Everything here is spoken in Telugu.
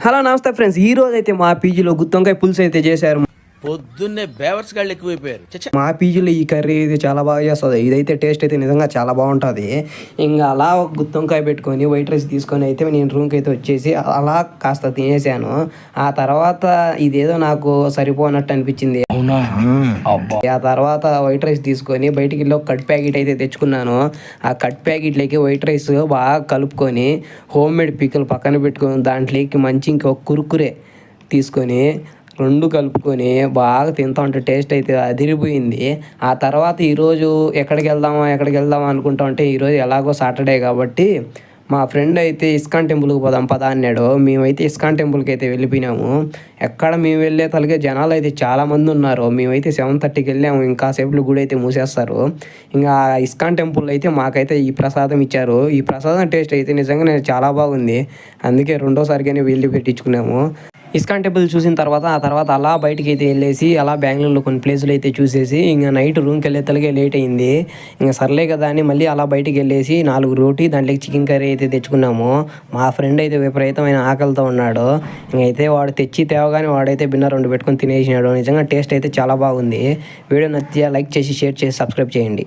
హలో నమస్తే ఫ్రెండ్స్, ఈ రోజు అయితే మా పీజీలో గుత్తొంకాయ పులుసు అయితే చేశారు. పొద్దున్నే బేవర్స్ గాళ్ళు ఎక్కువైపోయారు. మా పీజీలో ఈ కర్రీ అయితే చాలా బాగా చేస్తుంది. ఇదైతే టేస్ట్ అయితే నిజంగా చాలా బాగుంటుంది. ఇంకా అలా గుత్తొంకాయ పెట్టుకొని వైట్ రైస్ తీసుకొని అయితే నేను రూమ్కి అయితే వచ్చేసి అలా కాస్త తినేసాను. ఆ తర్వాత ఇదేదో నాకు సరిపోనట్టు అనిపించింది. ఆ తర్వాత వైట్ రైస్ తీసుకొని బయటికి వెళ్ళి ఒక కట్ ప్యాకెట్ అయితే తెచ్చుకున్నాను. ఆ కట్ ప్యాకెట్లోకి వైట్ రైస్ బాగా కలుపుకొని హోమ్ మేడ్ పిక్కలు పక్కన పెట్టుకొని దాంట్లోకి మంచి ఇంకొక కురుకురే తీసుకొని రెండు కలుపుకొని బాగా తింటా ఉంటే టేస్ట్ అయితే అదిరిపోయింది. ఆ తర్వాత ఈరోజు ఎక్కడికి వెళ్దామా అనుకుంటా ఉంటే ఈరోజు ఎలాగో సాటర్డే కాబట్టి మా ఫ్రెండ్ అయితే ఇస్కాన్ టెంపుల్కి పోదాం పదా అన్నాడు. మేమైతే ఇస్కాన్ టెంపుల్కి అయితే వెళ్ళిపోయినాము. ఎక్కడ మేము వెళ్ళే తలకే జనాలు అయితే చాలామంది ఉన్నారు. మేమైతే 7:30కి వెళ్ళాము. ఇంకా సేపులు గుడి అయితే మూసేస్తారు. ఇంకా ఇస్కాన్ టెంపుల్ అయితే మాకైతే ఈ ప్రసాదం ఇచ్చారు. ఈ ప్రసాదం టేస్ట్ అయితే నిజంగా చాలా బాగుంది. అందుకే రెండోసారిగానే వెళ్ళి పెట్టించుకున్నాము. ఇస్కాన్ టెంపుల్ చూసిన తర్వాత ఆ తర్వాత అలా బయటికి అయితే వెళ్ళేసి అలా బెంగళూరులో కొన్ని ప్లేసులు అయితే చూసేసి ఇంకా నైట్ రూమ్కి వెళ్ళే తలకే లేట్ అయింది. ఇంకా సర్లే కదా అని మళ్ళీ అలా బయటికి వెళ్ళేసి 4 రోటీ దాంట్లోకి చికెన్ కర్రీ అయితే తెచ్చుకున్నాము. మా ఫ్రెండ్ అయితే విపరీతమైన ఆకలితో ఉన్నాడు. ఇంకైతే వాడు తెచ్చి తేవగానే వాడైతే బిన్న 2 పెట్టుకొని తినేసినాడు. నిజంగా టేస్ట్ అయితే చాలా బాగుంది. వీడియో నచ్చితే లైక్ చేసి షేర్ చేసి సబ్స్క్రైబ్ చేయండి.